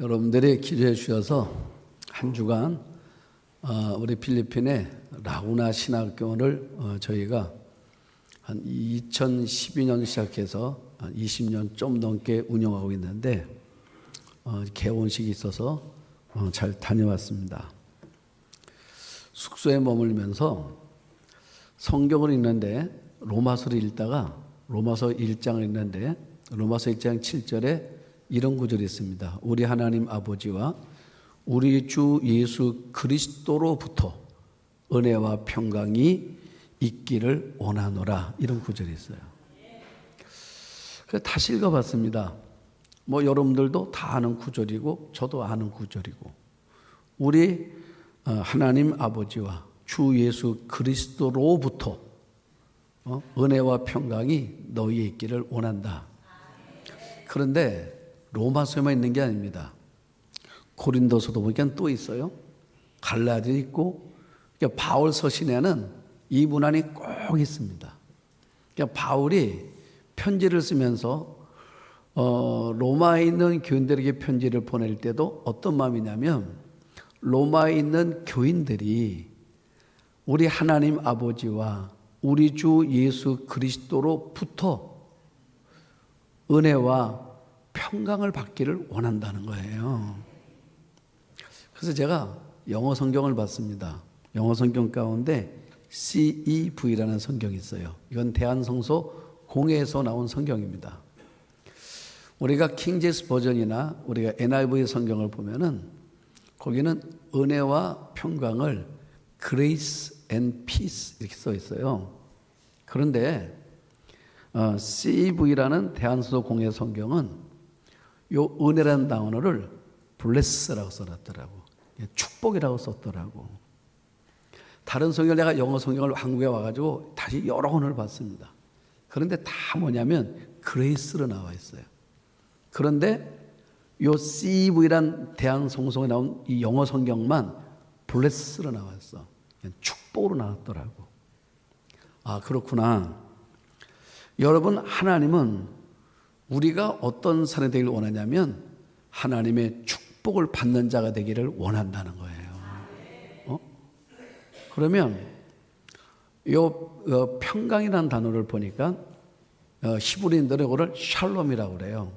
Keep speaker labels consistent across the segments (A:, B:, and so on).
A: 여러분들이 기도해 주셔서 한 주간 우리 필리핀의 라구나 신학교를 저희가 한 2012년 시작해서 20년 좀 넘게 운영하고 있는데 개원식이 있어서 잘 다녀왔습니다. 숙소에 머물면서 성경을 읽는데 로마서를 읽다가 로마서 1장을 읽는데 로마서 1장 7절에 이런 구절이 있습니다. 우리 하나님 아버지와 우리 주 예수 그리스도로부터 은혜와 평강이 있기를 원하노라, 이런 구절이 있어요. 그래서 다시 읽어봤습니다. 여러분들도 다 아는 구절이고 저도 아는 구절이고, 우리 하나님 아버지와 주 예수 그리스도로부터 은혜와 평강이 너희에 있기를 원한다. 그런데 로마서에만 있는 게 아닙니다. 고린도서도 보니까 또 있어요. 갈라디아 있고, 그러니까 바울 서신에는 이 문안이 꼭 있습니다. 그러니까 바울이 편지를 쓰면서 로마에 있는 교인들에게 편지를 보낼 때도 어떤 마음이냐면, 로마에 있는 교인들이 우리 하나님 아버지와 우리 주 예수 그리스도로부터 은혜와 평강을 받기를 원한다는 거예요. 그래서 제가 영어 성경을 봤습니다. 영어 성경 가운데 CEV라는 성경이 있어요. 이건 대한성서 공회에서 나온 성경입니다. 우리가 킹제스 버전이나 우리가 NIV 성경을 보면은 거기는 은혜와 평강을 Grace and Peace 이렇게 써 있어요. 그런데 CEV라는 대한성서 공회 성경은 요 은혜라는 단어를 bless라고 써놨더라고. 축복이라고 썼더라고. 다른 성경을 내가 영어 성경을 한국에 와가지고 다시 여러 권을 봤습니다. 그런데 다 뭐냐면 그레이스로 나와 있어요. 그런데 요 CEV란 대한성서에 나온 이 영어 성경만 bless로 나왔어. 축복으로 나왔더라고. 아, 그렇구나. 여러분, 하나님은 우리가 어떤 사람이 되기를 원하냐면 하나님의 축복을 받는 자가 되기를 원한다는 거예요. 그러면 요 평강이라는 단어를 보니까 히브리인들은 이거를 샬롬이라고 그래요.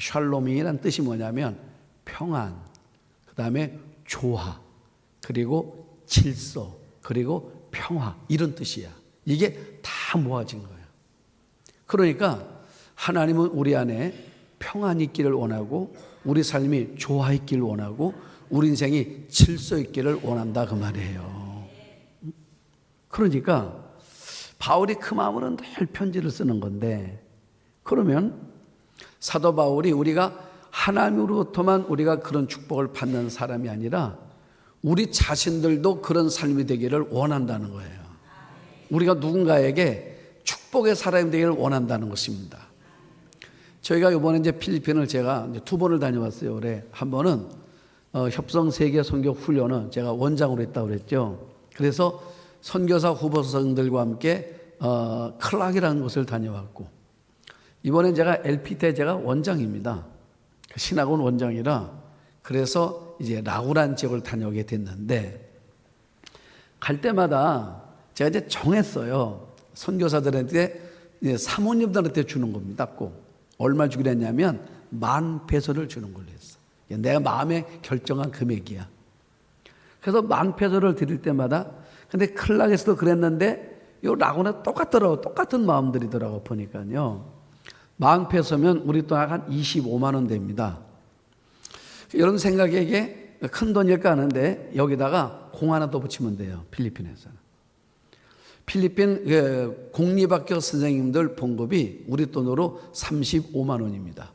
A: 샬롬이라는 뜻이 뭐냐면 평안, 그 다음에 조화, 그리고 질서, 그리고 평화, 이런 뜻이야. 이게 다 모아진 거예요. 그러니까 하나님은 우리 안에 평안이 있기를 원하고, 우리 삶이 조화 있기를 원하고, 우리 인생이 질서 있기를 원한다, 그 말이에요. 그러니까 바울이 그 마음으로 늘 편지를 쓰는 건데, 그러면 사도 바울이 우리가 하나님으로부터만 우리가 그런 축복을 받는 사람이 아니라 우리 자신들도 그런 삶이 되기를 원한다는 거예요. 우리가 누군가에게 축복의 사람이 되기를 원한다는 것입니다. 저희가 이번에 이제 필리핀을 제가 이제 2번을 다녀왔어요. 올해 한 번은 협성 세계 선교 훈련은 제가 원장으로 했다고 그랬죠. 그래서 선교사 후보생들과 함께 클락이라는 곳을 다녀왔고, 이번엔 제가 LPT 제가 원장입니다. 신학원 원장이라, 그래서 이제 라구란 지역을 다녀오게 됐는데, 갈 때마다 제가 이제 정했어요. 선교사들한테, 사모님들한테 주는 겁니다. 꼭 얼마 주기로 했냐면 10,000페소를 주는 걸로 했어. 내가 마음에 결정한 금액이야. 그래서 10,000페소를 드릴 때마다, 근데 클락에서도 그랬는데 요 라구나 똑같더라고. 똑같은 마음들이더라고 보니까요. 10,000페소면 우리 돈 한 25만 원 됩니다. 이런 생각에 이게 큰 돈일까 하는데 여기다가 공 하나 더 붙이면 돼요. 필리핀에서는. 필리핀 공립학교 선생님들 봉급이 우리 돈으로 35만 원입니다.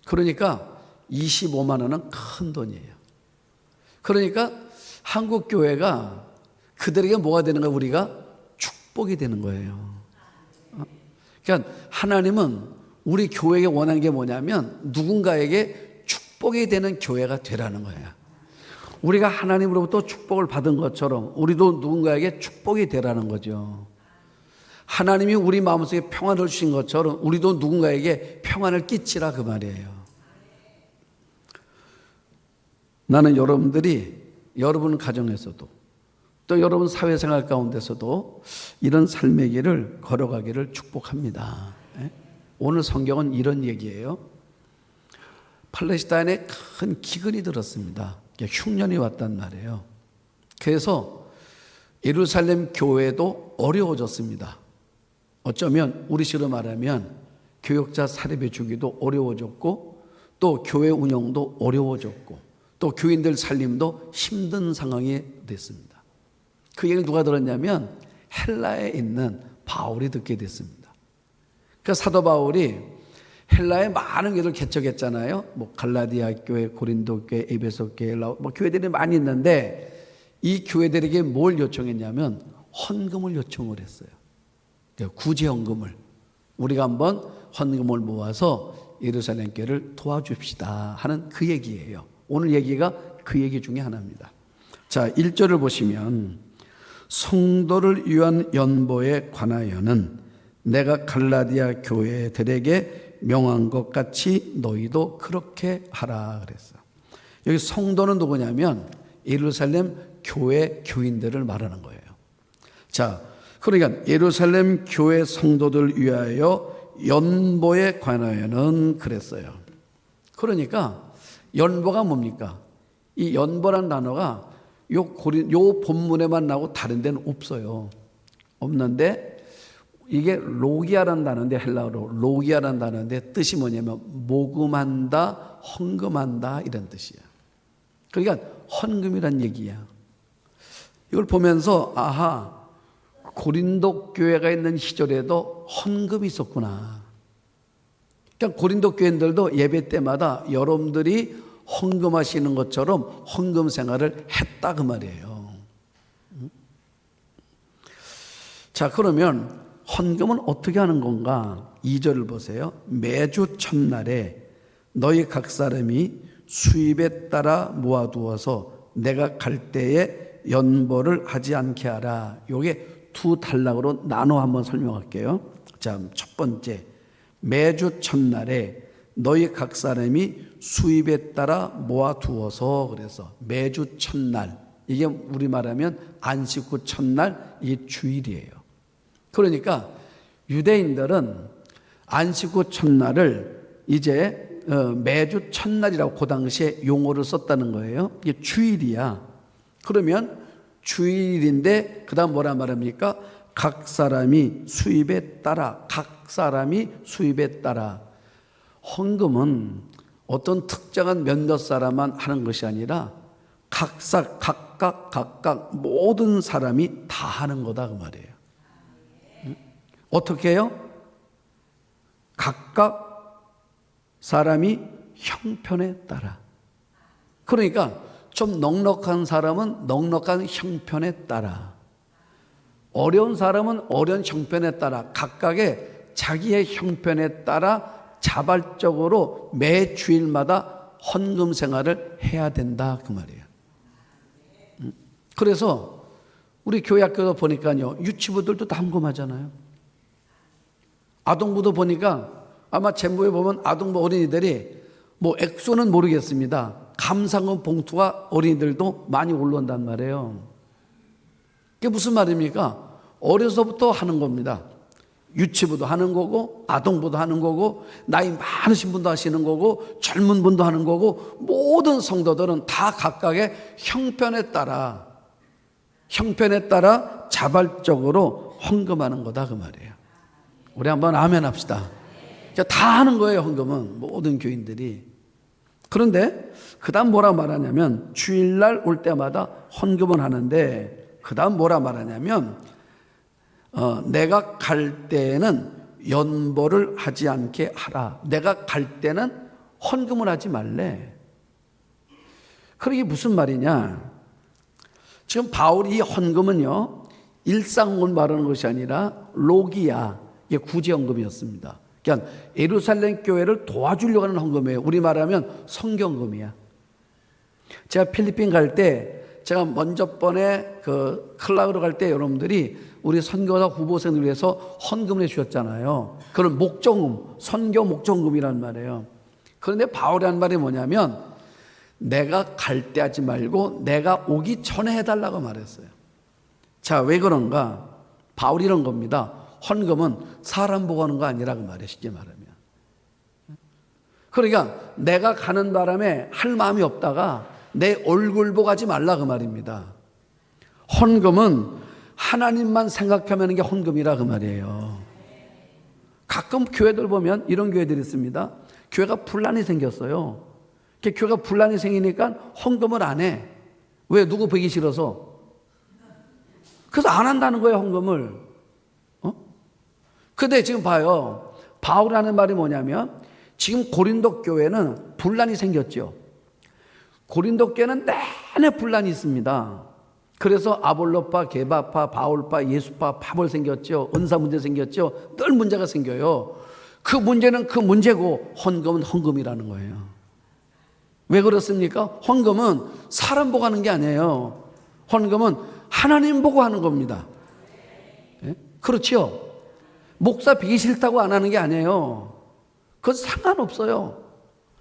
A: 그러니까 25만 원은 큰 돈이에요. 그러니까 한국 교회가 그들에게 뭐가 되는 거야? 우리가 축복이 되는 거예요. 그러니까 하나님은 우리 교회에게 원하는 게 뭐냐면 누군가에게 축복이 되는 교회가 되라는 거야. 우리가 하나님으로부터 축복을 받은 것처럼 우리도 누군가에게 축복이 되라는 거죠. 하나님이 우리 마음속에 평안을 주신 것처럼 우리도 누군가에게 평안을 끼치라, 그 말이에요. 나는 여러분들이 여러분 가정에서도 또 여러분 사회생활 가운데서도 이런 삶의 길을 걸어가기를 축복합니다. 오늘 성경은 이런 얘기예요. 팔레스타인에 큰 기근이 들었습니다. 흉년이 왔단 말이에요. 그래서 예루살렘 교회도 어려워졌습니다. 어쩌면 우리식으로 말하면 교역자 사립의 주기도 어려워졌고 또 교회 운영도 어려워졌고 또 교인들 살림도 힘든 상황이 됐습니다. 그 얘기를 누가 들었냐면 헬라에 있는 바울이 듣게 됐습니다. 그 사도 바울이 헬라에 많은 교회를 개척했잖아요. 뭐 갈라디아 교회, 고린도 교회, 에베소 교회, 뭐 교회들이 많이 있는데 이 교회들에게 뭘 요청했냐면 헌금을 요청을 했어요. 구제 헌금을. 우리가 한번 헌금을 모아서 예루살렘 교회를 도와줍시다 하는 그 얘기예요. 오늘 얘기가 그 얘기 중에 하나입니다. 자, 1절을 보시면 성도를 위한 연보에 관하여는 내가 갈라디아 교회들에게 명한 것 같이 너희도 그렇게 하라 그랬어요. 여기 성도는 누구냐면 예루살렘 교회 교인들을 말하는 거예요. 자, 그러니까 예루살렘 교회 성도들 위하여 연보에 관하여는 그랬어요. 그러니까 연보가 뭡니까? 이 연보란 단어가 요 본문에만 나오고 다른 데는 없어요. 없는데 이게 로기아라는 단어인데 헬라어로 로기아라는 단어인데 뜻이 뭐냐면 모금한다, 헌금한다 이런 뜻이야. 그러니까 헌금이란 얘기야. 이걸 보면서 아하, 고린도 교회가 있는 시절에도 헌금이 있었구나. 그러니까 고린도 교인들도 예배 때마다 여러분들이 헌금하시는 것처럼 헌금 생활을 했다 그 말이에요. 자, 그러면 헌금은 어떻게 하는 건가? 2절을 보세요. 매주 첫날에 너희 각 사람이 수입에 따라 모아두어서 내가 갈 때에 연보를 하지 않게 하라. 요게 두 단락으로 나눠 한번 설명할게요. 자, 첫 번째, 매주 첫날에 너희 각 사람이 수입에 따라 모아두어서 그래서 매주 첫날, 이게 우리 말하면 안식 후 첫날, 이게 주일이에요. 그러니까 유대인들은 안식 후 첫날을 이제 매주 첫날이라고 그 당시에 용어를 썼다는 거예요. 이게 주일이야. 그러면 주일인데 그 다음 뭐라 말합니까? 각 사람이 수입에 따라, 각 사람이 수입에 따라. 헌금은 어떤 특정한 몇몇 사람만 하는 것이 아니라 각각 모든 사람이 다 하는 거다 그 말이에요. 어떻게 해요? 각각 사람이 형편에 따라. 그러니까 좀 넉넉한 사람은 넉넉한 형편에 따라, 어려운 사람은 어려운 형편에 따라 각각의 자기의 형편에 따라 자발적으로 매 주일마다 헌금 생활을 해야 된다 그 말이에요. 그래서 우리 교회 학교도 보니까요, 유치부들도 다 헌금하잖아요. 아동부도 보니까 아마 제목에 보면 아동부 어린이들이 뭐 액수는 모르겠습니다. 감상금 봉투가 어린이들도 많이 올라온단 말이에요. 그게 무슨 말입니까? 어려서부터 하는 겁니다. 유치부도 하는 거고 아동부도 하는 거고 나이 많으신 분도 하시는 거고 젊은 분도 하는 거고 모든 성도들은 다 각각의 형편에 따라 자발적으로 헌금하는 거다 그 말이에요. 우리 한번 아멘 합시다. 다 하는 거예요. 헌금은 모든 교인들이. 그런데 그 다음 뭐라 말하냐면 주일날 올 때마다 헌금을 하는데 그 다음 뭐라 말하냐면 내가 갈 때에는 연보를 하지 않게 하라. 내가 갈 때는 헌금을 하지 말래. 그게 무슨 말이냐? 지금 바울이 이 헌금은요, 일상을 말하는 것이 아니라 로기야, 이게 구제헌금이었습니다. 그러니까 예루살렘 교회를 도와주려고 하는 헌금이에요. 우리 말하면 성경금이야. 제가 필리핀 갈 때, 제가 먼저 번에 그 클라우로 갈 때 여러분들이 우리 선교사 후보생들 위해서 헌금을 해주셨잖아요. 그런 목적금, 선교 목적금이란 말이에요. 그런데 바울이 한 말이 뭐냐면 내가 갈 때 하지 말고 내가 오기 전에 해달라고 말했어요. 자, 왜 그런가? 바울이 이런 겁니다. 헌금은 사람 보고 하는 거 아니라고 말해, 쉽게 말하면. 그러니까 내가 가는 바람에 할 마음이 없다가 내 얼굴 보고 하지 말라 그 말입니다. 헌금은 하나님만 생각하면 하는 게 헌금이라 그 말이에요. 가끔 교회들 보면 이런 교회들이 있습니다. 교회가 분란이 생겼어요. 교회가 분란이 생기니까 헌금을 안 해. 왜? 누구 보기 싫어서. 그래서 안 한다는 거예요, 헌금을. 근데 지금 봐요. 바울이 하는 말이 뭐냐면 지금 고린도 교회는 분란이 생겼죠. 고린도 교회는 내내 분란이 있습니다. 그래서 아볼로파, 게바파, 바울파, 예수파, 파벌 생겼죠. 은사 문제 생겼죠. 늘 문제가 생겨요. 그 문제는 그 문제고 헌금은 헌금이라는 거예요. 왜 그렇습니까? 헌금은 사람 보고 하는 게 아니에요. 헌금은 하나님 보고 하는 겁니다. 예? 그렇죠? 목사 비기 싫다고 안 하는 게 아니에요. 그건 상관없어요.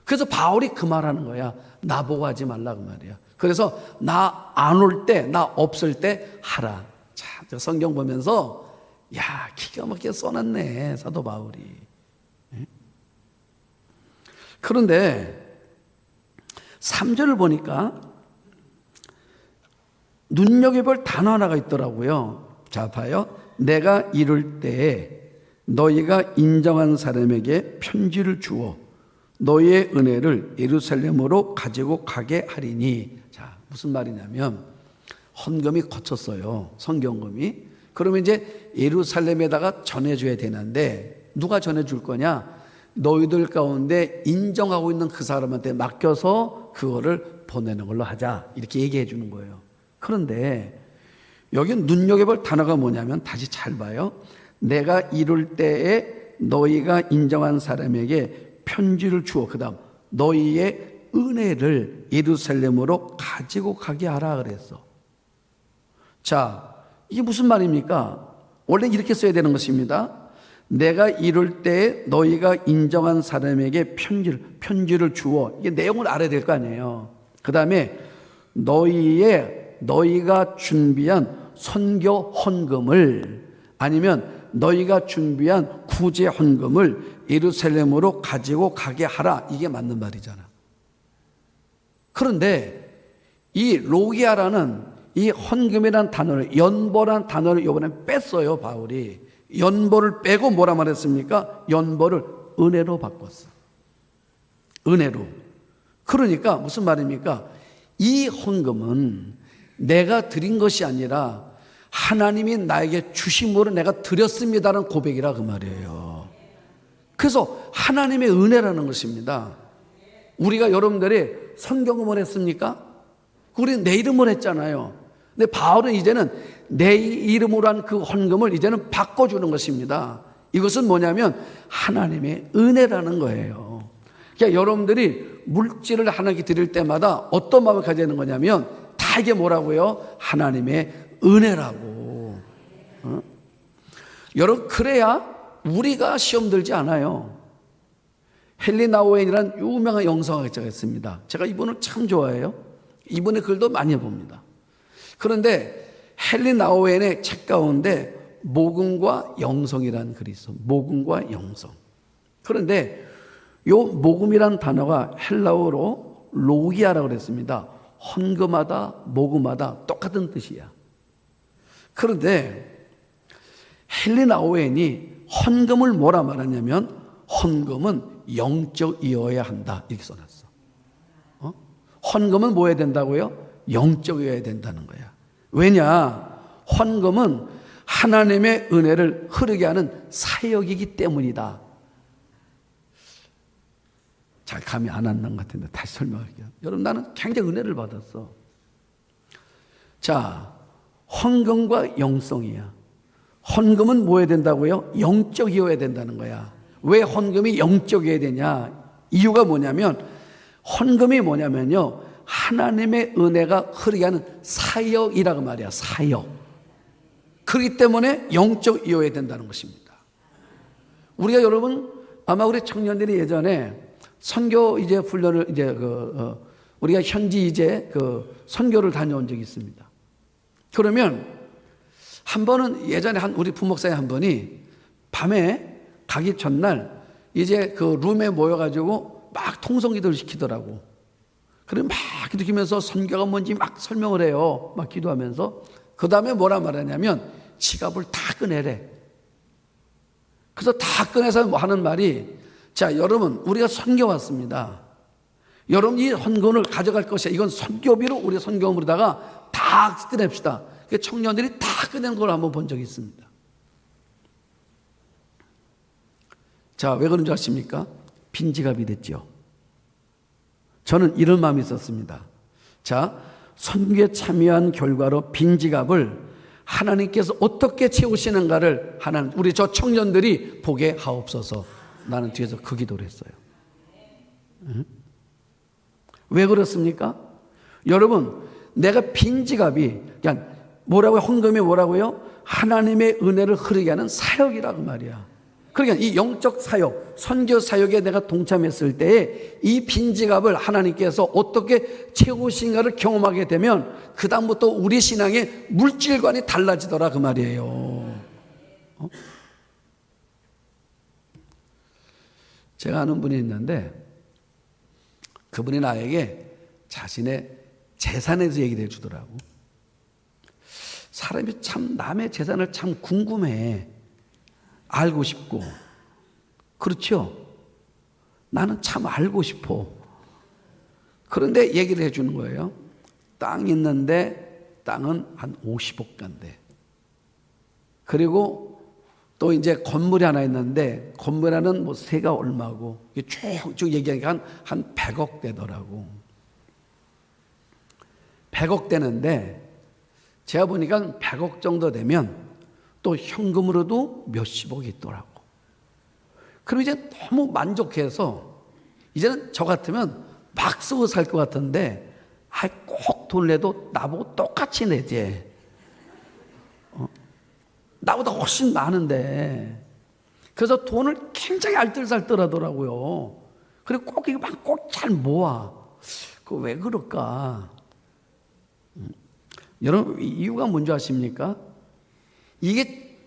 A: 그래서 바울이 그 말하는 거야. 나 보고 하지 말라 그 말이야. 그래서 나 안 올 때, 나 없을 때 하라. 자, 저 성경 보면서 야, 기가 막히게 써놨네, 사도 바울이. 예? 그런데 3절을 보니까 눈여겨볼 단어 하나가 있더라고요. 자, 봐요. 내가 이룰 때에 너희가 인정한 사람에게 편지를 주어 너희의 은혜를 예루살렘으로 가지고 가게 하리니. 자, 무슨 말이냐면 헌금이 거쳤어요. 성경금이. 그러면 이제 예루살렘에다가 전해줘야 되는데 누가 전해줄 거냐? 너희들 가운데 인정하고 있는 그 사람한테 맡겨서 그거를 보내는 걸로 하자. 이렇게 얘기해 주는 거예요. 그런데 여기 눈여겨볼 단어가 뭐냐면 다시 잘 봐요. 내가 이룰 때에 너희가 인정한 사람에게 편지를 주어 그 다음 너희의 은혜를 예루살렘으로 가지고 가게 하라 그랬어. 자, 이게 무슨 말입니까? 원래 이렇게 써야 되는 것입니다. 내가 이룰 때에 너희가 인정한 사람에게 편지를 주어. 이게 내용을 알아야 될 거 아니에요. 그 다음에 너희가 준비한 선교 헌금을 아니면 너희가 준비한 구제 헌금을 예루살렘으로 가지고 가게 하라. 이게 맞는 말이잖아. 그런데 이 로기아라는 이 헌금이라는 단어를, 연보라는 단어를 이번에 뺐어요, 바울이. 연보를 빼고 뭐라 말했습니까? 연보를 은혜로 바꿨어. 은혜로. 그러니까 무슨 말입니까? 이 헌금은 내가 드린 것이 아니라 하나님이 나에게 주심으로 내가 드렸습니다라는 고백이라 그 말이에요. 그래서 하나님의 은혜라는 것입니다. 우리가 여러분들이 선경금을 했습니까? 우리는 내 이름을 했잖아요. 근데 바울은 이제는 내 이름으로 한 그 헌금을 이제는 바꿔주는 것입니다. 이것은 뭐냐면 하나님의 은혜라는 거예요. 그러니까 여러분들이 물질을 하나님께 드릴 때마다 어떤 마음을 가져야 되는 거냐면 다 이게 뭐라고요? 하나님의 은혜라고. 여러분, 그래야 우리가 시험 들지 않아요. 헨리 나우엔이라는 유명한 영성학자가 있습니다. 제가 이분을 참 좋아해요. 이분의 글도 많이 봅니다. 그런데 헨리 나우엔의 책 가운데 모금과 영성이라는 글이 있어. 모금과 영성. 그런데 요 모금이라는 단어가 헬라어로 로기아라고 그랬습니다. 헌금하다, 모금하다 똑같은 뜻이야. 그런데 헨리 나우엔이 헌금을 뭐라 말하냐면 헌금은 영적이어야 한다 이렇게 써놨어. 헌금은 뭐 해야 된다고요? 영적이어야 된다는 거야. 왜냐? 헌금은 하나님의 은혜를 흐르게 하는 사역이기 때문이다. 잘 감이 안 왔는 것 같은데 다시 설명할게요. 여러분, 나는 굉장히 은혜를 받았어. 자, 헌금과 영성이야. 헌금은 뭐 해야 된다고요? 영적이어야 된다는 거야. 왜 헌금이 영적이어야 되냐? 이유가 뭐냐면 헌금이 뭐냐면요, 하나님의 은혜가 흐르게 하는 사역이라고 말이야. 사역. 그렇기 때문에 영적이어야 된다는 것입니다. 우리가 여러분 아마 우리 청년들이 예전에 선교 이제 훈련을 이제 우리가 현지 이제 그 선교를 다녀온 적이 있습니다. 그러면 한 번은 예전에 우리 부목사님 한 번이 밤에 가기 전날 이제 그 룸에 모여가지고 막 통성기도를 시키더라고. 그래 막 기도하면서 선교가 뭔지 막 설명을 해요. 막 기도하면서. 그 다음에 뭐라 말하냐면 지갑을 다 꺼내래. 그래서 다 꺼내서 뭐 하는 말이, 자 여러분 우리가 선교 왔습니다. 여러분 이 헌금을 가져갈 것이야. 이건 선교비로 우리 선교물에다가 다 꺼냅시다. 청년들이 다 꺼낸 걸 한번 본 적이 있습니다. 자, 왜 그런 줄 아십니까? 빈지갑이 됐죠. 저는 이런 마음이 있었습니다. 자, 선교에 참여한 결과로 빈지갑을 하나님께서 어떻게 채우시는가를 하나님, 우리 저 청년들이 보게 하옵소서. 나는 뒤에서 그 기도를 했어요. 응? 왜 그렇습니까? 여러분, 내가 빈지갑이 그냥 뭐라고요? 헌금이 뭐라고요? 하나님의 은혜를 흐르게 하는 사역이라고 말이야. 그러니까 이 영적 사역, 선교 사역에 내가 동참했을 때에 이 빈지갑을 하나님께서 어떻게 채우신가를 경험하게 되면 그 다음부터 우리 신앙의 물질관이 달라지더라 그 말이에요. 제가 아는 분이 있는데 그분이 나에게 자신의 재산에 대해서 얘기를 해주더라고. 사람이 참 남의 재산을 참 궁금해. 알고 싶고. 그렇죠? 나는 참 알고 싶어. 그런데 얘기를 해주는 거예요. 땅 있는데 땅은 한 50억 간대. 그리고 또 이제 건물이 하나 있는데 건물 하나는 뭐 세가 얼마고 쭉 얘기하니까 한 100억 되더라고. 100억 되는데 제가 보니까 100억 정도 되면 또 현금으로도 몇십억이 있더라고. 그럼 이제 너무 만족해서 이제는 저 같으면 막 쓰고 살 것 같은데 꼭 돈 내도 나보고 똑같이 내지. 나보다 훨씬 많은데. 그래서 돈을 굉장히 알뜰살뜰 하더라고요. 그리고 꼭 이거 막 꼭 잘 모아. 그 왜 그럴까? 여러분 이유가 뭔지 아십니까? 이게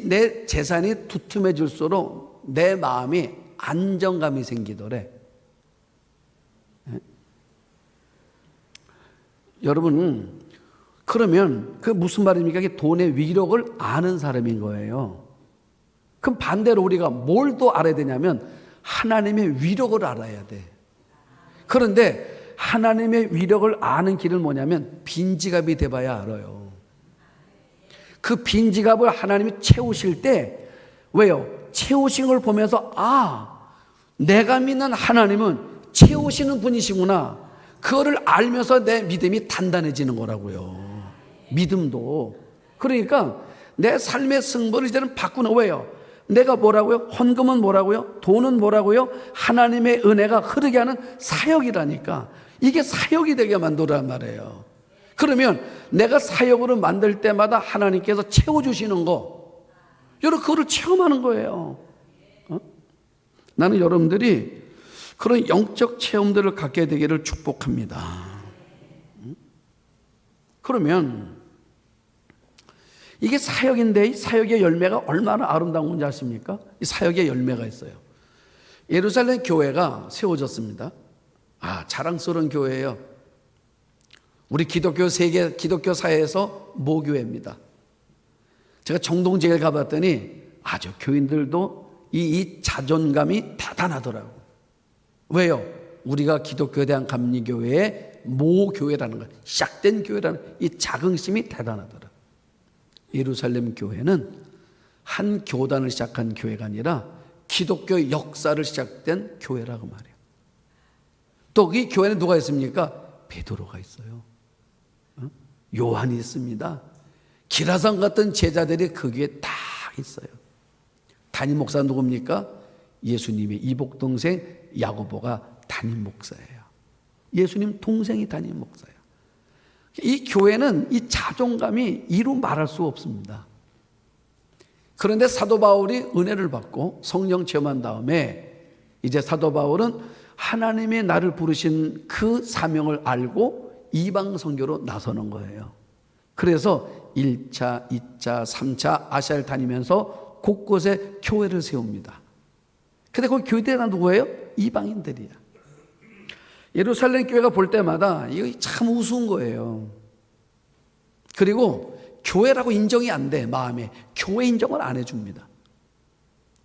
A: 내 재산이 두툼해질수록 내 마음이 안정감이 생기더래. 여러분 그러면 그 무슨 말입니까? 이게 돈의 위력을 아는 사람인 거예요. 그럼 반대로 우리가 뭘 또 알아야 되냐면 하나님의 위력을 알아야 돼. 그런데 하나님의 위력을 아는 길은 뭐냐면 빈지갑이 돼봐야 알아요. 그 빈지갑을 하나님이 채우실 때 왜요? 채우신 걸 보면서 내가 믿는 하나님은 채우시는 분이시구나. 그거를 알면서 내 믿음이 단단해지는 거라고요. 믿음도. 그러니까 내 삶의 승부를 이제는 바꾸는 거예요. 내가 뭐라고요? 헌금은 뭐라고요? 돈은 뭐라고요? 하나님의 은혜가 흐르게 하는 사역이라니까. 이게 사역이 되게 만들란 말이에요. 그러면 내가 사역으로 만들 때마다 하나님께서 채워주시는 거, 여러분 그거를 체험하는 거예요. 나는 여러분들이 그런 영적 체험들을 갖게 되기를 축복합니다. 그러면 이게 사역인데 이 사역의 열매가 얼마나 아름다운 건지 아십니까? 이 사역의 열매가 있어요. 예루살렘 교회가 세워졌습니다. 자랑스러운 교회예요. 우리 기독교 세계 기독교 사회에서 모교회입니다. 제가 정동제를 가봤더니 아주 교인들도 이 자존감이 대단하더라고요. 왜요? 우리가 기독교에 대한 감리교회의 모교회라는 거, 시작된 교회라는 이 자긍심이 대단하더라. 예루살렘 교회는 한 교단을 시작한 교회가 아니라 기독교 역사를 시작된 교회라고 말해요. 또 이 교회는 누가 있습니까? 베드로가 있어요. 요한이 있습니다. 기라상 같은 제자들이 그 교회에 다 있어요. 담임 목사 누굽니까? 예수님의 이복 동생 야고보가 담임 목사예요. 예수님 동생이 담임 목사예요. 이 교회는 이 자존감이 이루 말할 수 없습니다. 그런데 사도 바울이 은혜를 받고 성령 체험한 다음에 이제 사도 바울은 하나님의 나를 부르신 그 사명을 알고 이방 선교로 나서는 거예요. 그래서 1차, 2차, 3차 아시아를 다니면서 곳곳에 교회를 세웁니다. 근데 그 교회가 누구예요? 이방인들이야. 예루살렘 교회가 볼 때마다 이거 참 우스운 거예요. 그리고 교회라고 인정이 안 돼, 마음에. 교회 인정을 안 해줍니다.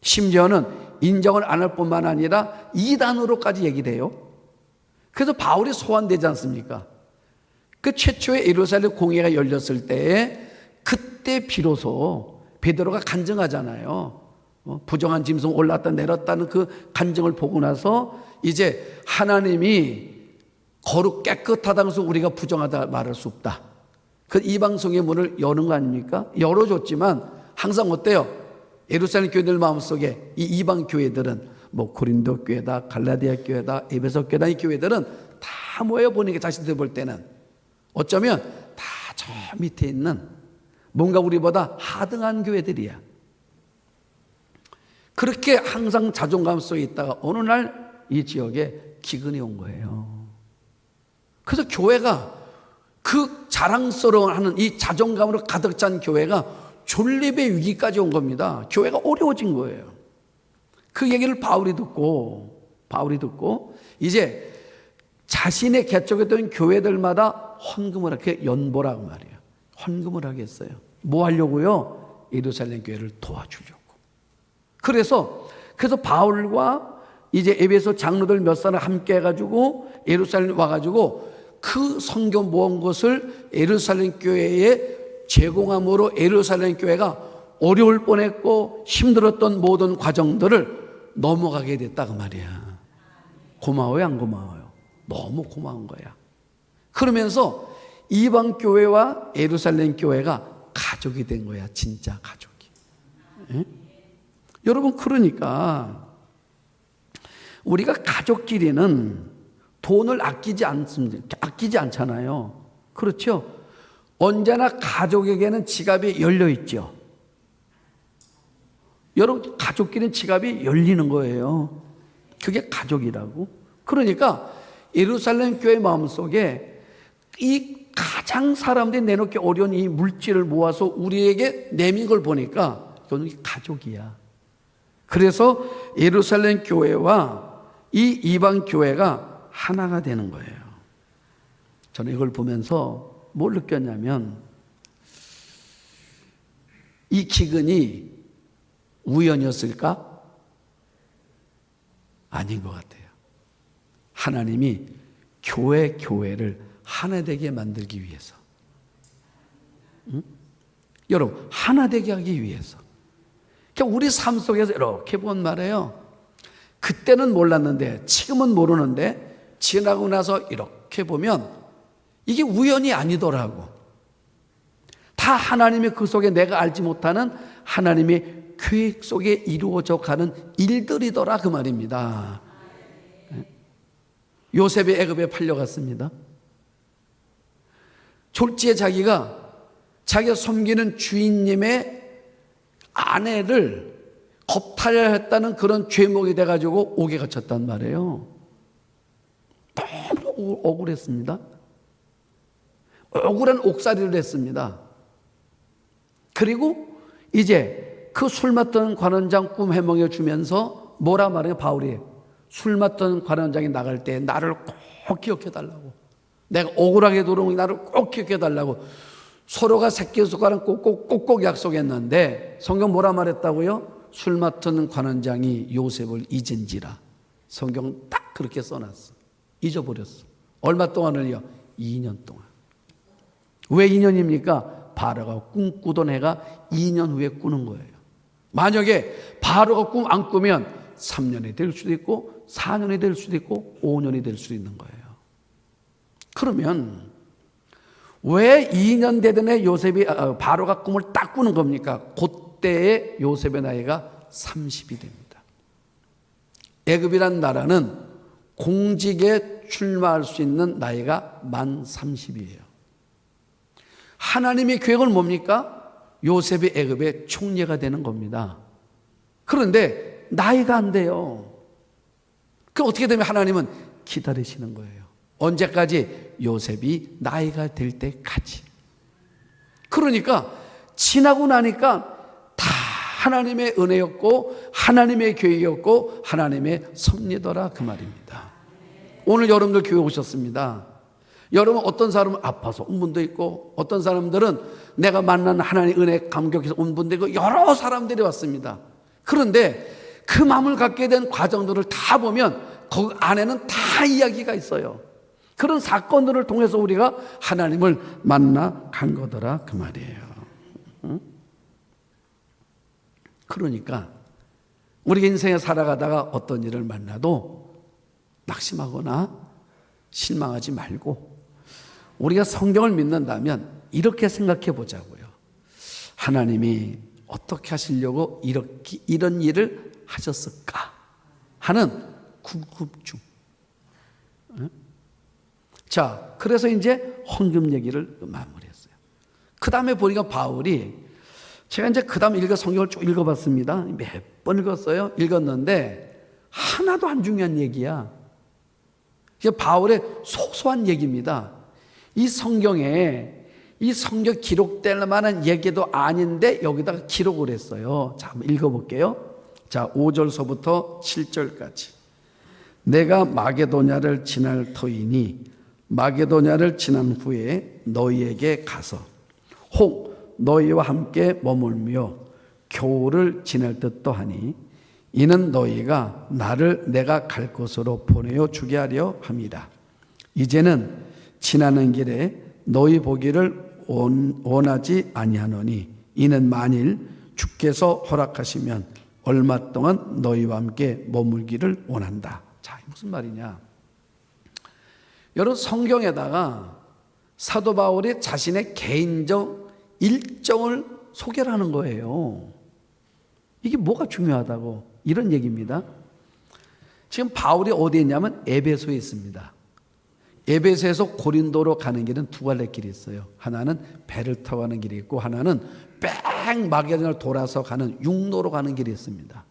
A: 심지어는 인정을 안 할 뿐만 아니라 이단으로까지 얘기를 해요. 그래서 바울이 소환되지 않습니까? 그 최초의 예루살렘 공회가 열렸을 때에 그때 비로소 베드로가 간증하잖아요. 부정한 짐승 올랐다 내렸다는 그 간증을 보고 나서 이제 하나님이 거룩 깨끗하다고 해서 우리가 부정하다 말할 수 없다. 그 이방성의 문을 여는 거 아닙니까? 열어줬지만 항상 어때요? 예루살렘 교회들 마음속에 이 이방 교회들은 뭐 고린도 교회다, 갈라디아 교회다, 에베소 교회다, 이 교회들은 다 모여 보니까 자신들 볼 때는 어쩌면 다 저 밑에 있는 뭔가 우리보다 하등한 교회들이야. 그렇게 항상 자존감 속에 있다가 어느 날 이 지역에 기근이 온 거예요. 그래서 교회가 그 자랑스러워하는 이 자존감으로 가득 찬 교회가 존립의 위기까지 온 겁니다. 교회가 어려워진 거예요. 그 얘기를 바울이 듣고 이제 자신의 개척했던 교회들마다 헌금을 이렇게 연보라고 말이에요. 헌금을 하겠어요. 뭐 하려고요? 예루살렘 교회를 도와주려고. 그래서 바울과 이제 에베소 장로들 몇 사람 함께 해가지고 예루살렘 와가지고 그 성경 모은 것을 예루살렘 교회에 제공함으로 예루살렘 교회가 어려울 뻔했고 힘들었던 모든 과정들을 넘어가게 됐다 그 말이야. 고마워요, 안 고마워요? 너무 고마운 거야. 그러면서 이방 교회와 예루살렘 교회가 가족이 된 거야. 진짜 가족이. 에? 여러분, 그러니까 우리가 가족끼리는 돈을 아끼지 않잖아요. 그렇죠? 언제나 가족에게는 지갑이 열려 있죠. 여러분, 가족끼리는 지갑이 열리는 거예요. 그게 가족이라고. 그러니까 예루살렘 교회 마음속에 이 가장 사람들이 내놓기 어려운 이 물질을 모아서 우리에게 내민 걸 보니까 이거는 가족이야. 그래서 예루살렘 교회와 이 이방 교회가 하나가 되는 거예요. 저는 이걸 보면서 뭘 느꼈냐면 이 기근이 우연이었을까? 아닌 것 같아요. 하나님이 교회를 하나 되게 만들기 위해서. 응? 여러분, 하나 되게 하기 위해서. 그러니까 우리 삶 속에서 이렇게 본 말이에요. 그때는 몰랐는데, 지금은 모르는데, 지나고 나서 이렇게 보면 이게 우연이 아니더라고. 다 하나님의 그 속에 내가 알지 못하는 하나님의 계획 속에 이루어져 가는 일들이더라 그 말입니다. 요셉이 애굽에 팔려갔습니다. 졸지에 자기가 섬기는 주인님의 아내를 겁탈했다는 그런 죄목이 돼가지고 옥에 갇혔단 말이에요. 너무 억울했습니다. 억울한 옥살이를 했습니다. 그리고 이제 그 술 맡던 관원장 꿈 해몽해 주면서 뭐라 말해요? 바울이 술 맡던 관원장이 나갈 때 나를 꼭 기억해 달라고, 내가 억울하게 돌아오니 나를 꼭 기억해 달라고 서로가 새끼손가락 꼭꼭 약속했는데 성경 뭐라 말했다고요? 술 맡은 관원장이 요셉을 잊은지라. 성경 딱 그렇게 써놨어. 잊어버렸어. 얼마 동안을요? 2년 동안. 왜 2년입니까? 바로가 꿈꾸던 해가 2년 후에 꾸는 거예요. 만약에 바로가 꿈 안 꾸면 3년이 될 수도 있고 4년이 될 수도 있고 5년이 될 수도 있는 거예요. 그러면 왜 2년 되던 해 바로가 꿈을 딱 꾸는 겁니까? 그때의 요셉의 나이가 30이 됩니다. 애굽이란 나라는 공직에 출마할 수 있는 나이가 만 30이에요. 하나님의 계획은 뭡니까? 요셉이 애굽의 총리가 되는 겁니다. 그런데 나이가 안 돼요. 그 어떻게 되면 하나님은 기다리시는 거예요. 언제까지? 요셉이 나이가 될 때까지. 그러니까 지나고 나니까 다 하나님의 은혜였고 하나님의 계획이었고 하나님의 섭리더라 그 말입니다. 오늘 여러분들 교회 오셨습니다. 여러분 어떤 사람은 아파서 온 분도 있고 어떤 사람들은 내가 만난 하나님의 은혜 감격해서 온 분도 있고 여러 사람들이 왔습니다. 그런데 그 마음을 갖게 된 과정들을 다 보면 그 안에는 다 이야기가 있어요. 그런 사건들을 통해서 우리가 하나님을 만나 간 거더라 그 말이에요. 응? 그러니까 우리 인생에 살아가다가 어떤 일을 만나도 낙심하거나 실망하지 말고 우리가 성경을 믿는다면 이렇게 생각해 보자고요. 하나님이 어떻게 하시려고 이런 일을 하셨을까 하는 궁금증. 자, 그래서 이제 헌금 얘기를 마무리했어요. 그 다음에 보니까 바울이 제가 이제 그 다음 성경을 쭉 읽어봤습니다. 몇 번 읽었어요. 읽었는데 하나도 안 중요한 얘기야. 이게 바울의 소소한 얘기입니다. 이 성경에 이 성경 기록될 만한 얘기도 아닌데 여기다가 기록을 했어요. 자, 한번 읽어볼게요. 자, 5절서부터 7절까지. 내가 마게도냐를 지날 터이니 마게도냐를 지난 후에 너희에게 가서 혹 너희와 함께 머물며 겨울을 지낼 듯도 하니 이는 너희가 나를 내가 갈 곳으로 보내어 주게 하려 함이라. 이제는 지나는 길에 너희 보기를 원하지 아니하노니 이는 만일 주께서 허락하시면 얼마 동안 너희와 함께 머물기를 원한다. 자, 무슨 말이냐? 여러분 성경에다가 사도 바울이 자신의 개인적 일정을 소개를 하는 거예요. 이게 뭐가 중요하다고 이런 얘기입니다. 지금 바울이 어디에 있냐면 에베소에 있습니다. 에베소에서 고린도로 가는 길은 두 갈래 길이 있어요. 하나는 배를 타고 가는 길이 있고 하나는 뺑 마게도냐를 돌아서 가는 육로로 가는 길이 있습니다.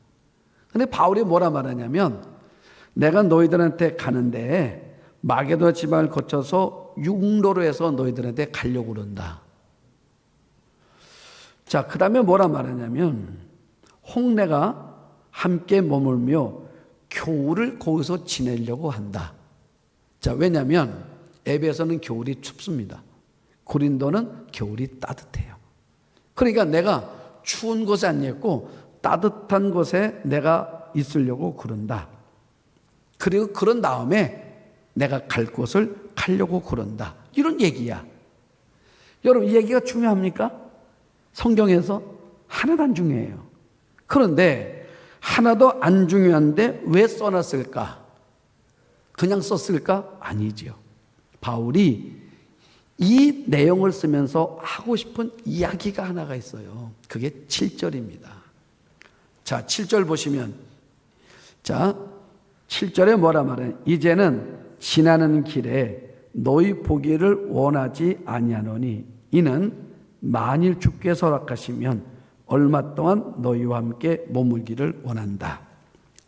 A: 그런데 바울이 뭐라 말하냐면 내가 너희들한테 가는데 마게도냐 지방을 거쳐서 육로로 해서 너희들한테 가려고 그런다. 자, 그 다음에 뭐라 말하냐면 홍내가 함께 머물며 겨울을 거기서 지내려고 한다. 자, 왜냐하면 에베소는 겨울이 춥습니다. 고린도는 겨울이 따뜻해요. 그러니까 내가 추운 곳에 안 있고 따뜻한 곳에 내가 있으려고 그런다. 그리고 그런 다음에 내가 갈 곳을 가려고 그런다. 이런 얘기야. 여러분 이 얘기가 중요합니까? 성경에서 하나도 안 중요해요. 그런데 하나도 안 중요한데 왜 써놨을까? 그냥 썼을까? 아니지요. 바울이 이 내용을 쓰면서 하고 싶은 이야기가 하나가 있어요. 그게 7절입니다. 자, 7절 보시면 자, 7절에 뭐라 말해? 이제는 지나는 길에 너희 보기를 원하지 아니하노니 이는 만일 주께서 허락하시면 얼마 동안 너희와 함께 머물기를 원한다.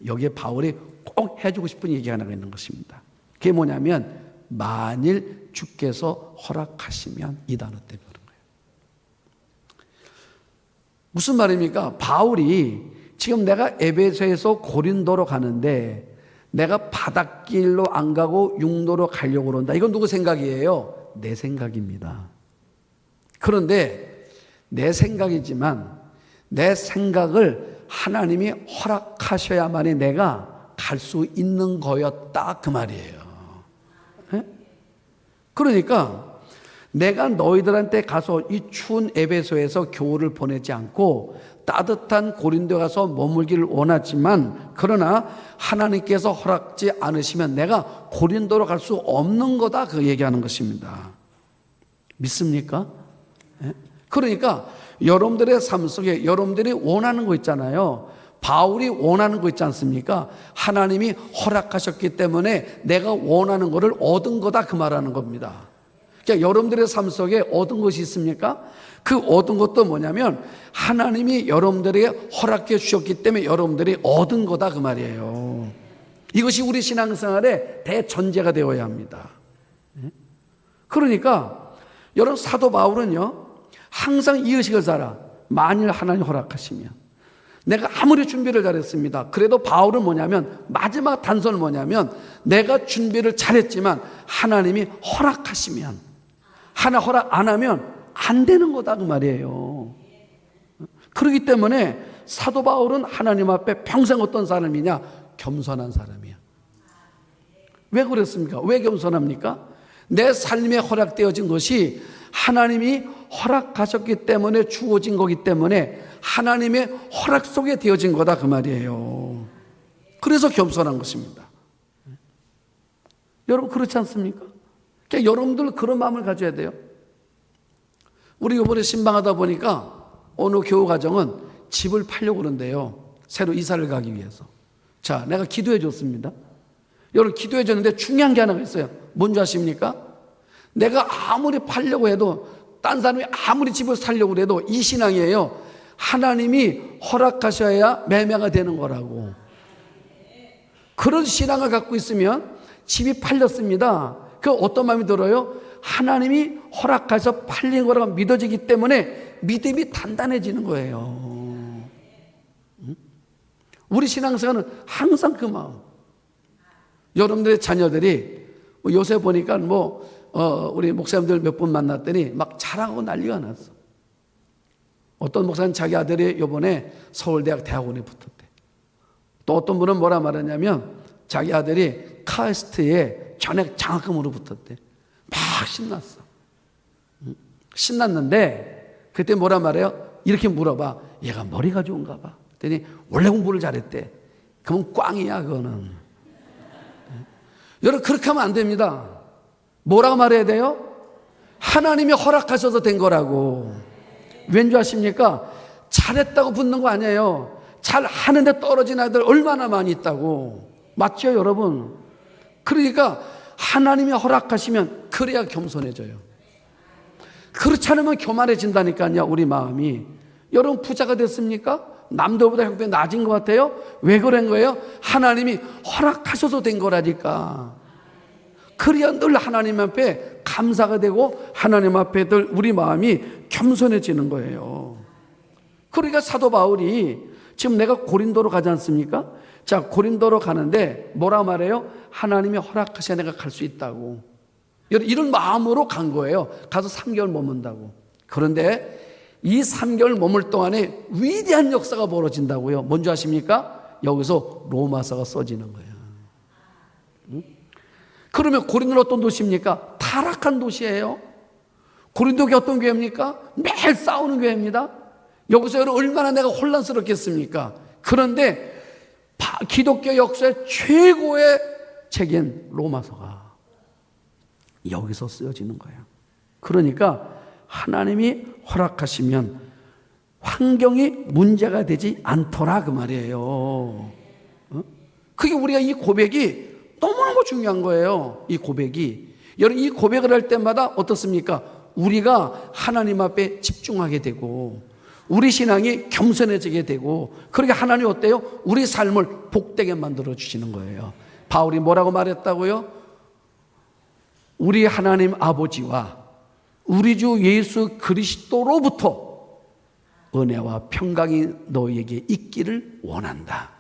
A: 여기에 바울이 꼭 해주고 싶은 얘기 하나가 있는 것입니다. 그게 뭐냐면 만일 주께서 허락하시면 이 단어 때문에 그런 거예요. 무슨 말입니까? 바울이 지금 내가 에베소에서 고린도로 가는데 내가 바닷길로 안 가고 육로로 가려고 그런다. 이건 누구 생각이에요? 내 생각입니다. 그런데 내 생각이지만 내 생각을 하나님이 허락하셔야만이 내가 갈 수 있는 거였다 그 말이에요. 에? 그러니까 내가 너희들한테 가서 이 추운 에베소에서 겨울을 보내지 않고 따뜻한 고린도에 가서 머물기를 원하지만 그러나 하나님께서 허락지 않으시면 내가 고린도로 갈 수 없는 거다 그 얘기하는 것입니다. 믿습니까? 에? 그러니까 여러분들의 삶 속에 여러분들이 원하는 거 있잖아요. 바울이 원하는 거 있지 않습니까? 하나님이 허락하셨기 때문에 내가 원하는 거를 얻은 거다 그 말하는 겁니다. 그러니까 여러분들의 삶 속에 얻은 것이 있습니까? 그 얻은 것도 뭐냐면 하나님이 여러분들에게 허락해 주셨기 때문에 여러분들이 얻은 거다 그 말이에요. 이것이 우리 신앙생활의 대전제가 되어야 합니다. 그러니까 여러분, 사도 바울은요 항상 이 의식을 살아. 만일 하나님 허락하시면. 내가 아무리 준비를 잘했습니다. 그래도 바울은 뭐냐면 마지막 단서는 뭐냐면 내가 준비를 잘했지만 하나님이 허락하시면, 하나 허락 안 하면 안 되는 거다 그 말이에요. 그렇기 때문에 사도 바울은 하나님 앞에 평생 어떤 사람이냐? 겸손한 사람이야. 왜 그랬습니까? 왜 겸손합니까? 내 삶에 허락되어진 것이 하나님이 허락하셨기 때문에 주어진 거기 때문에 하나님의 허락 속에 되어진 거다 그 말이에요. 그래서 겸손한 것입니다. 여러분 그렇지 않습니까? 그러니까 여러분들 그런 마음을 가져야 돼요. 우리 이번에 신방하다 보니까 어느 교우 가정은 집을 팔려고 그러는데요. 새로 이사를 가기 위해서. 자, 내가 기도해 줬습니다. 여러분 기도해 줬는데 중요한 게 하나가 있어요. 뭔지 아십니까? 내가 아무리 팔려고 해도, 딴 사람이 아무리 집을 살려고 해도 이 신앙이에요. 하나님이 허락하셔야 매매가 되는 거라고. 그런 신앙을 갖고 있으면 집이 팔렸습니다. 그 어떤 마음이 들어요? 하나님이 허락하셔서 팔린 거라고 믿어지기 때문에 믿음이 단단해지는 거예요. 우리 신앙생활은 항상 그 마음. 여러분들의 자녀들이 요새 보니까 우리 목사님들 몇 분 만났더니 막 자랑하고 난리가 났어. 어떤 목사님 자기 아들이 요번에 서울대학 대학원에 붙었대. 또 어떤 분은 뭐라 말하냐면 자기 아들이 카이스트에 전액 장학금으로 붙었대. 막 신났어. 신났는데 그때 뭐라 말해요? 이렇게 물어봐. 얘가 머리가 좋은가 봐. 그랬더니 원래 공부를 잘했대. 그러면 꽝이야 그거는. 여러분 그렇게 하면 안 됩니다. 뭐라고 말해야 돼요? 하나님이 허락하셔서 된 거라고. 왠지 아십니까? 잘했다고 붙는 거 아니에요. 잘하는데 떨어진 아이들 얼마나 많이 있다고. 맞죠 여러분? 그러니까 하나님이 허락하시면 그래야 겸손해져요. 그렇지 않으면 교만해진다니까요 우리 마음이. 여러분 부자가 됐습니까? 남들보다 형편이 낮은 것 같아요? 왜 그런 거예요? 하나님이 허락하셔서 된 거라니까. 그래야 늘 하나님 앞에 감사가 되고 하나님 앞에 늘 우리 마음이 겸손해지는 거예요. 그러니까 사도 바울이 지금 내가 고린도로 가지 않습니까? 자, 고린도로 가는데 뭐라 말해요? 하나님이 허락하셔야 내가 갈 수 있다고. 이런 마음으로 간 거예요. 가서 3개월 머문다고. 그런데 이 3개월 머물 동안에 위대한 역사가 벌어진다고요. 뭔지 아십니까? 여기서 로마서가 써지는 거예요. 그러면 고린도는 어떤 도시입니까? 타락한 도시예요. 고린도가 어떤 교회입니까? 매일 싸우는 교회입니다. 여기서 여러분 얼마나 내가 혼란스럽겠습니까? 그런데 기독교 역사의 최고의 책인 로마서가 여기서 쓰여지는 거예요. 그러니까 하나님이 허락하시면 환경이 문제가 되지 않더라 그 말이에요. 그게 우리가 이 고백이 너무너무 중요한 거예요. 이 고백이. 여러분 이 고백을 할 때마다 어떻습니까? 우리가 하나님 앞에 집중하게 되고 우리 신앙이 겸손해지게 되고, 그러니까 하나님이 어때요? 우리 삶을 복되게 만들어 주시는 거예요. 바울이 뭐라고 말했다고요? 우리 하나님 아버지와 우리 주 예수 그리스도로부터 은혜와 평강이 너희에게 있기를 원한다.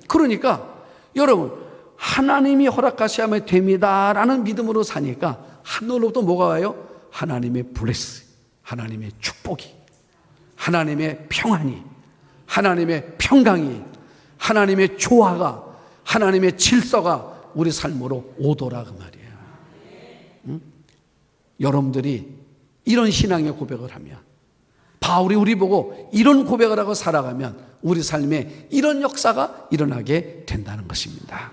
A: 그러니까 여러분 하나님이 허락하셔야만 됩니다라는 믿음으로 사니까 하늘로부터 뭐가 와요? 하나님의 블레스, 하나님의 축복이, 하나님의 평안이, 하나님의 평강이, 하나님의 조화가, 하나님의 질서가 우리 삶으로 오더라 그 말이에요. 응? 여러분들이 이런 신앙의 고백을 하면, 바울이 우리 보고 이런 고백을 하고 살아가면 우리 삶에 이런 역사가 일어나게 된다는 것입니다.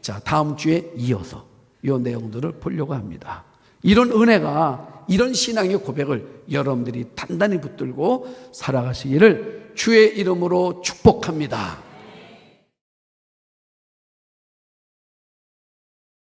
A: 자, 다음 주에 이어서 이 내용들을 보려고 합니다. 이런 은혜가, 이런 신앙의 고백을 여러분들이 단단히 붙들고 살아가시기를 주의 이름으로 축복합니다.